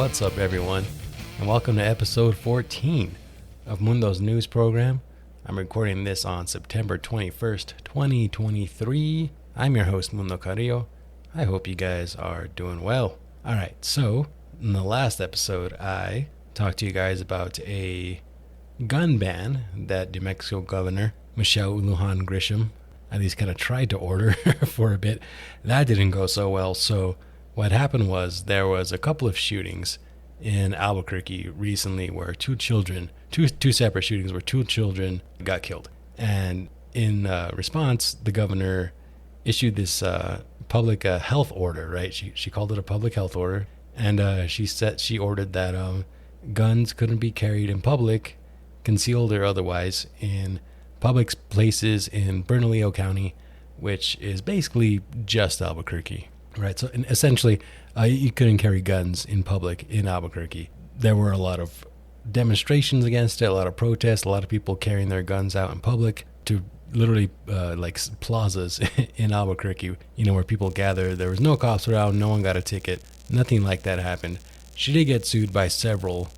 What's up, everyone, and welcome to episode 14 of Mundo's news program. I'm recording this on September 21st, 2023. I'm your host, Mundo Carrillo. I hope you guys are doing well. Alright, so in the last episode, I talked to you guys about a gun ban that New Mexico Governor Lujan Grisham at least kind of tried to order for a bit. That didn't go so well, so what happened was there was a couple of shootings in Albuquerque recently where two separate shootings where two children got killed. And in response, the governor issued this public health order, right? She called it a public health order. And she ordered that guns couldn't be carried in public, concealed or otherwise, in public places in Bernalillo County, which is basically just Albuquerque. Right, so essentially, you couldn't carry guns in public in Albuquerque. There were a lot of demonstrations against it, a lot of protests, a lot of people carrying their guns out in public to literally like plazas in Albuquerque, where people gather. There was no cops around, no one got a ticket, nothing like that happened. She did get sued by several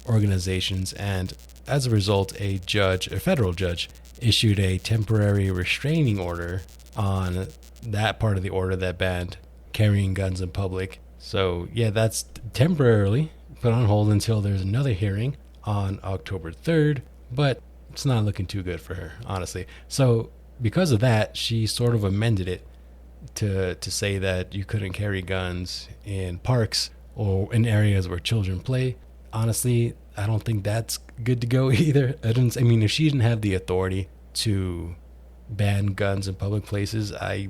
organizations, and as a result, a federal judge, issued a temporary restraining order on that part of the order that banned carrying guns in public. So yeah, that's temporarily put on hold until there's another hearing on October 3rd, but it's not looking too good for her, honestly. So because of that, she sort of amended it to say that you couldn't carry guns in parks or in areas where children play. Honestly, I don't think that's good to go either. If she didn't have the authority to ban guns in public places, I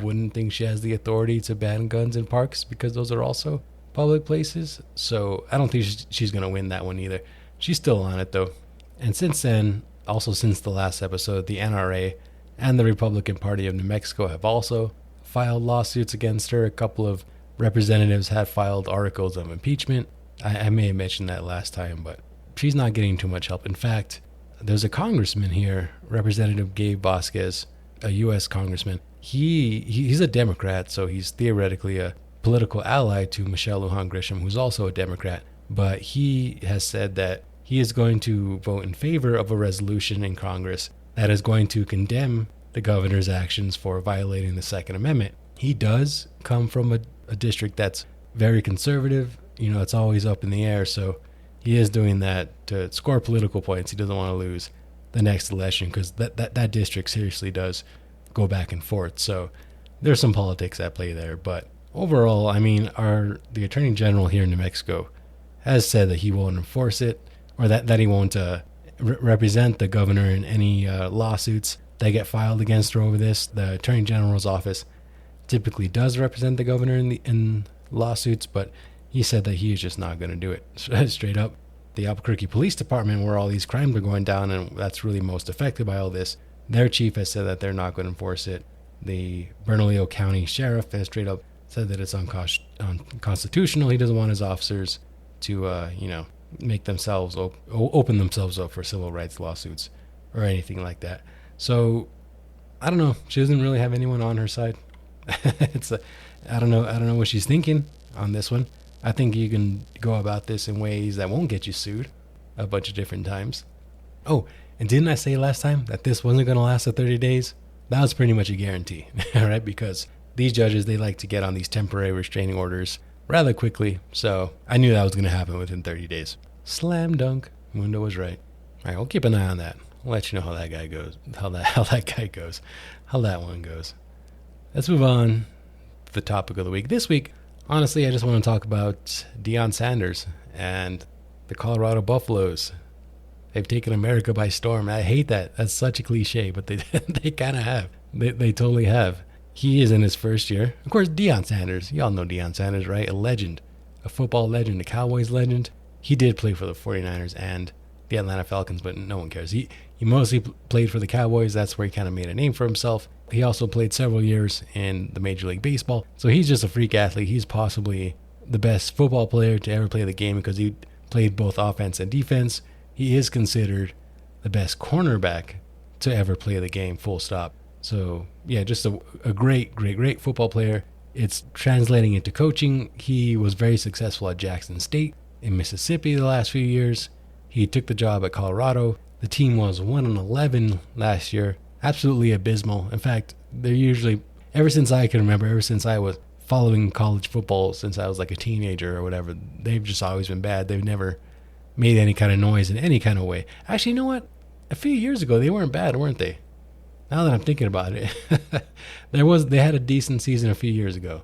wouldn't think she has the authority to ban guns in parks because those are also public places. So I don't think she's going to win that one either. She's still on it though. And since then, also since the last episode, the NRA and the Republican Party of New Mexico have also filed lawsuits against her. A couple of representatives had filed articles of impeachment. I may have mentioned that last time, but she's not getting too much help. In fact, there's a congressman here, Representative Gabe Vasquez, a U.S. congressman. He's a Democrat, so he's theoretically a political ally to Lujan Grisham, who's also a Democrat. But he has said that he is going to vote in favor of a resolution in Congress that is going to condemn the governor's actions for violating the Second Amendment. He does come from a district that's very conservative. It's always up in the air, so he is doing that to score political points. He doesn't want to lose the next election because that district seriously does go back and forth. So there's some politics at play there. But overall, the Attorney General here in New Mexico has said that he won't enforce it, or that he won't represent the governor in any lawsuits that get filed against her over this. The Attorney General's office typically does represent the governor in lawsuits, but he said that he is just not going to do it. Straight up. The Albuquerque Police Department, where all these crimes are going down, and that's really most affected by all this, their chief has said that they're not going to enforce it. The Bernalillo County Sheriff has straight up said that it's unconstitutional. He doesn't want his officers to, make themselves open themselves up for civil rights lawsuits or anything like that. So I don't know. She doesn't really have anyone on her side. I don't know what she's thinking on this one. I think you can go about this in ways that won't get you sued a bunch of different times. Oh, and didn't I say last time that this wasn't going to last the 30 days? That was pretty much a guarantee, right? Because these judges, they like to get on these temporary restraining orders rather quickly. So I knew that was going to happen within 30 days. Slam dunk. Mundo was right. All right, we'll keep an eye on that. I'll let you know how that guy goes. How that one goes. Let's move on to the topic of the week. This week, honestly, I just want to talk about Deion Sanders and the Colorado Buffaloes. They've taken America by storm. I hate that. That's such a cliche, but they kind of have. They totally have. He is in his first year. Of course, Deion Sanders. Y'all know Deion Sanders, right? A legend. A football legend. A Cowboys legend. He did play for the 49ers and the Atlanta Falcons, but no one cares. He mostly played for the Cowboys. That's where he kind of made a name for himself. He also played several years in the Major League Baseball. So he's just a freak athlete. He's possibly the best football player to ever play the game because he played both offense and defense. He is considered the best cornerback to ever play the game, full stop. So, yeah, just a great football player it's translating into coaching. He was very successful at Jackson State in Mississippi the last few years. He took the job at Colorado. The team was 1-11 last year. Absolutely abysmal. In fact, they're usually, ever since I can remember, ever since I was following college football since I was like a teenager or whatever, they've just always been bad. They've never made any kind of noise in any kind of way. Actually, you know what? A few years ago, they weren't bad, weren't they? Now that I'm thinking about it, they had a decent season a few years ago.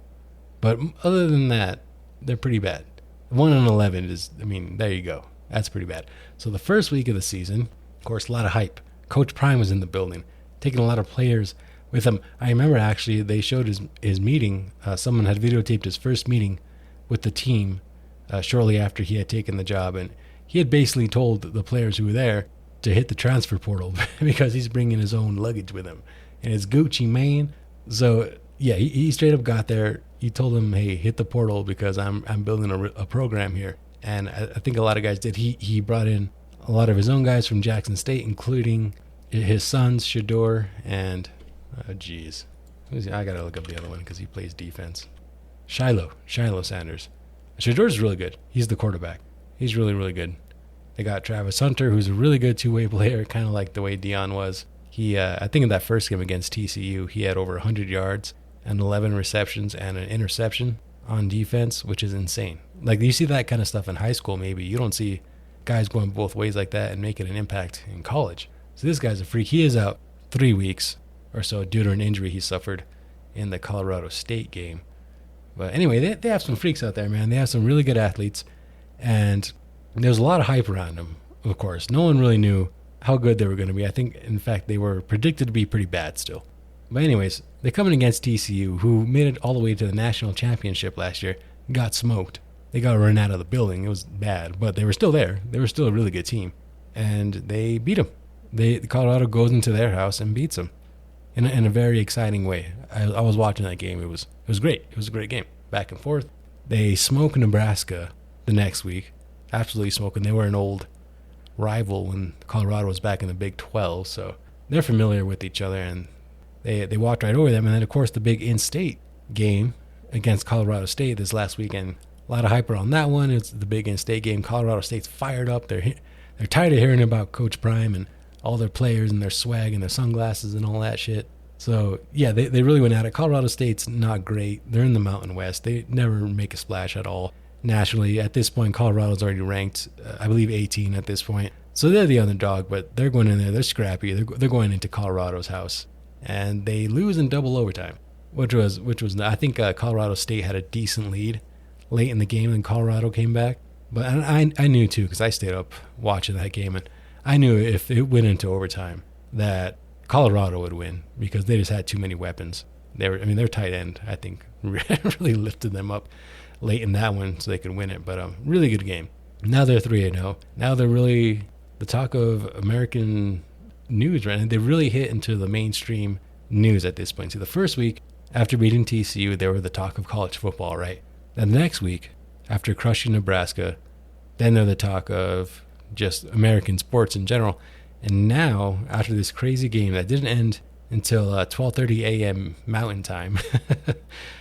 But other than that, they're pretty bad. 1-11 is, I mean, there you go. That's pretty bad. So the first week of the season, of course, a lot of hype. Coach Prime was in the building, taking a lot of players with him. I remember actually they showed his meeting. Someone had videotaped his first meeting with the team shortly after he had taken the job. And he had basically told the players who were there to hit the transfer portal because he's bringing his own luggage with him. And it's Gucci Mane. So, yeah, he straight up got there. He told them, hey, hit the portal because I'm building a program here. And I think a lot of guys did. He brought in a lot of his own guys from Jackson State, including his sons, Shador, and, I got to look up the other one because he plays defense. Shiloh Sanders. Shador's really good. He's the quarterback. He's really, really good. They got Travis Hunter, who's a really good two-way player, kind of like the way Deion was. He, I think in that first game against TCU, he had over 100 yards and 11 receptions and an interception on defense, which is insane. Like, you see that kind of stuff in high school maybe. You don't see guys going both ways like that and making an impact in college. So this guy's a freak. He is out 3 weeks or so due to an injury he suffered in the Colorado State game. But anyway, they have some freaks out there, man. They have some really good athletes, and there's a lot of hype around them, of course. No one really knew how good they were going to be. I think, in fact, they were predicted to be pretty bad still. But anyways, they're coming against TCU, who made it all the way to the national championship last year, got smoked. They got run out of the building. It was bad, but they were still there. They were still a really good team, and they beat them. Colorado goes into their house and beats them in a very exciting way. I was watching that game. It was great. It was a great game, back and forth. They smoke Nebraska the next week. Absolutely smoking. They were an old rival when Colorado was back in the Big 12, so they're familiar with each other, and they walked right over them. And then, of course, the big in-state game against Colorado State this last weekend. A lot of hype around that one. It's the big in-state game. Colorado State's fired up. They're tired of hearing about Coach Prime and all their players and their swag and their sunglasses and all that shit. So, yeah, they really went at it. Colorado State's not great. They're in the Mountain West. They never make a splash at all. Nationally, at this point, Colorado's already ranked, I believe, 18 at this point. So they're the underdog, but they're going in there. They're scrappy. They're going into Colorado's house, and they lose in double overtime, which was I think Colorado State had a decent lead late in the game, and Colorado came back. But I knew too, because I stayed up watching that game, and I knew if it went into overtime that Colorado would win because they just had too many weapons. Their tight end, I think, really lifted them up late in that one so they could win it. But really good game. Now they're 3-0. Now they're really the talk of American news, right? And they really hit into the mainstream news at this point. So the first week after beating TCU, they were the talk of college football, right? Then the next week, after crushing Nebraska, then they're the talk of just American sports in general. And now, after this crazy game that didn't end until 12:30 a.m. Mountain Time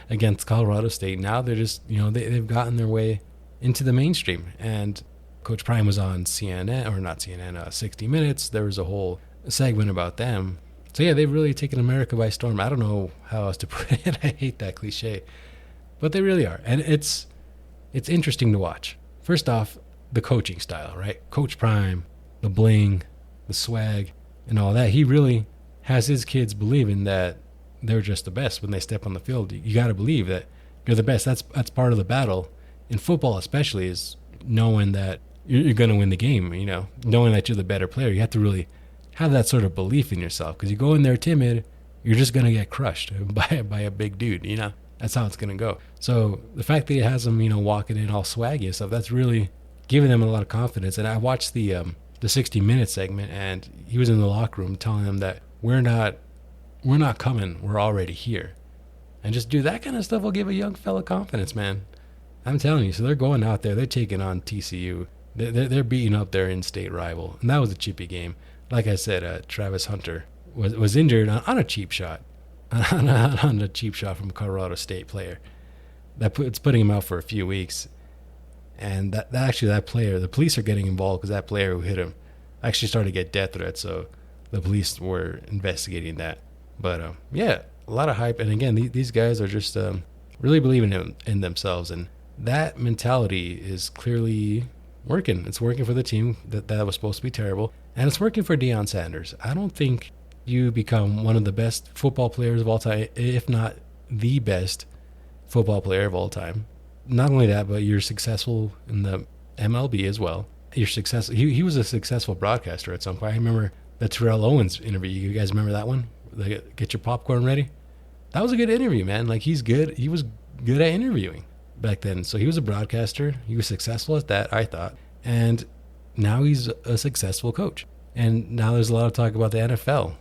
against Colorado State, now they're just, they've gotten their way into the mainstream. And Coach Prime was on CNN, or not CNN, 60 Minutes. There was a whole segment about them. So yeah, they've really taken America by storm. I don't know how else to put it. I hate that cliche, but they really are. And it's interesting to watch. First off, the coaching style, right? Coach Prime, the bling, the swag, and all that. He really has his kids believing that they're just the best when they step on the field. You got to believe that you're the best. That's part of the battle in football, especially, is knowing that you're going to win the game. Knowing that you're the better player. You have to really have that sort of belief in yourself, because you go in there timid, you're just going to get crushed by a big dude. That's how it's going to go. So the fact that he has them, walking in all swaggy and stuff, that's really giving them a lot of confidence. And I watched the 60 Minutes segment, and he was in the locker room telling them that we're not coming, we're already here. And just do that kind of stuff will give a young fella confidence, man. I'm telling you. So they're going out there, they're taking on TCU. They're beating up their in-state rival. And that was a chippy game. Like I said, Travis Hunter was injured on a cheap shot. on a cheap shot from a Colorado State player. It's putting him out for a few weeks. And that player, the police are getting involved because that player who hit him actually started to get death threats. So the police were investigating that. But yeah, a lot of hype. And again, these guys are just really believing in themselves. And that mentality is clearly working. It's working for the team that was supposed to be terrible. And it's working for Deion Sanders. I don't think you become one of the best football players of all time, if not the best football player of all time. Not only that, but you're successful in the MLB as well. You're successful. He was a successful broadcaster at some point. I remember the Terrell Owens interview. You guys remember that one? Get your popcorn ready. That was a good interview, man. Like, he's good. He was good at interviewing back then. So he was a broadcaster. He was successful at that, I thought. And now he's a successful coach. And now there's a lot of talk about the NFL,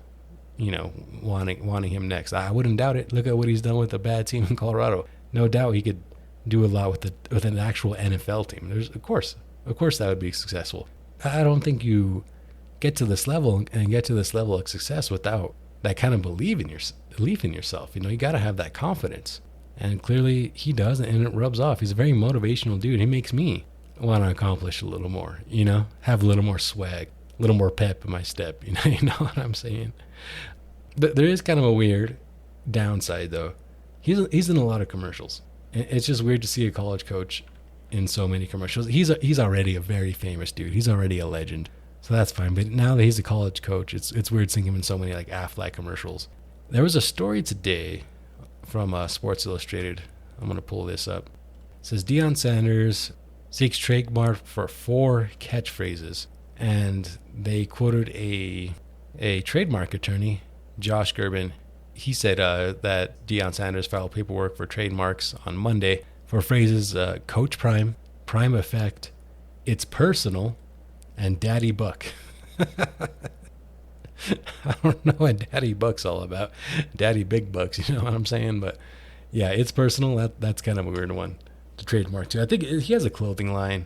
wanting him next. I wouldn't doubt it. Look at what he's done with a bad team in Colorado. No doubt he could do a lot with an actual NFL team. Of course that would be successful. I don't think you get to this level of success without that kind of belief in yourself. You got to have that confidence, and clearly he does, and it rubs off. He's a very motivational dude. He makes me want to accomplish a little more. Have a little more swag, a little more pep in my step. You know what I'm saying? But there is kind of a weird downside though. He's in a lot of commercials. It's just weird to see a college coach in so many commercials. He's already a very famous dude. He's already a legend, so that's fine. But now that he's a college coach, it's weird seeing him in so many like Aflac commercials. There was a story today from Sports Illustrated. I'm gonna pull this up. It says Deion Sanders seeks trademark for 4 catchphrases, and they quoted a trademark attorney, Josh Gerben. He said that Deion Sanders filed paperwork for trademarks on Monday for phrases Coach Prime, Prime Effect, It's Personal, and Daddy Buck. I don't know what Daddy Buck's all about. Daddy Big Bucks, you know what I'm saying? But yeah, It's Personal. That's kind of a weird one to trademark too. I think he has a clothing line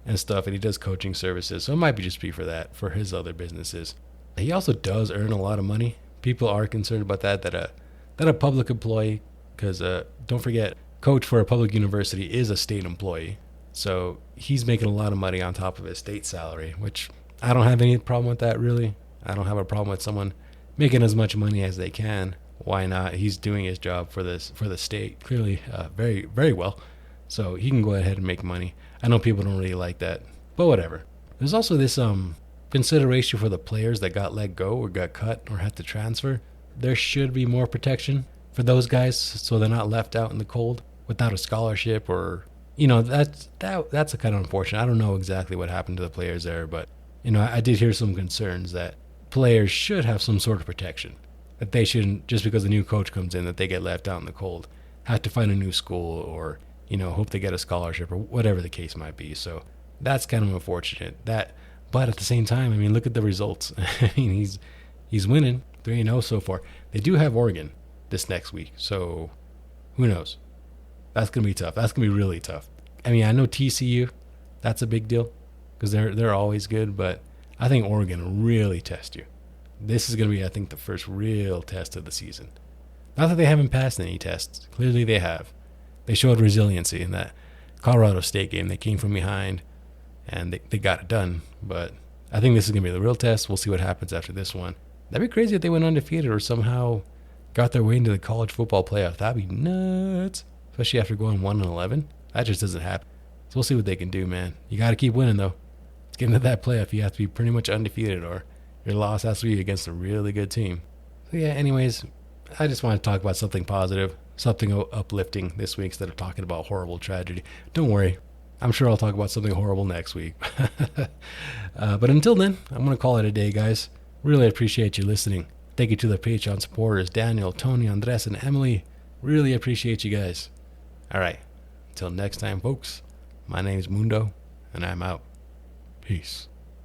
and stuff, and he does coaching services, so it might just be for his other businesses. He also does earn a lot of money. People are concerned about that a public employee, because don't forget, coach for a public university is a state employee. So he's making a lot of money on top of his state salary, which I don't have any problem with that, really. I don't have a problem with someone making as much money as they can. Why not? He's doing his job for the state, clearly very, very well. So he can go ahead and make money. I know people don't really like that, but whatever. There's also this consideration for the players that got let go or got cut or had to transfer. There should be more protection for those guys so they're not left out in the cold without a scholarship, or that's a kind of unfortunate. I don't know exactly what happened to the players there, but I did hear some concerns that players should have some sort of protection, that they shouldn't, just because a new coach comes in, that they get left out in the cold, have to find a new school, or hope they get a scholarship, or whatever the case might be. So that's kind of unfortunate. But at the same time, look at the results. He's winning 3-0 so far. They do have Oregon this next week, so who knows? That's gonna be tough. That's gonna be really tough. I know TCU, that's a big deal because they're always good, but I think Oregon will really test you. This is gonna be, I think, the first real test of the season. Not that they haven't passed any tests. Clearly they have. They showed resiliency in that Colorado State game. They came from behind and they got it done. But I think this is going to be the real test. We'll see what happens after this one. That'd be crazy if they went undefeated or somehow got their way into the college football playoff. That'd be nuts. Especially after going 1-11. That just doesn't happen. So we'll see what they can do, man. You got to keep winning, though. To get into that playoff, you have to be pretty much undefeated, or your loss has to be against a really good team. So yeah, anyways, I just want to talk about something positive, something uplifting this week instead of talking about horrible tragedy. Don't worry. I'm sure I'll talk about something horrible next week. But until then, I'm going to call it a day, guys. Really appreciate you listening. Thank you to the Patreon supporters, Daniel, Tony, Andres, and Emily. Really appreciate you guys. All right. Until next time, folks, my name's Mundo, and I'm out. Peace.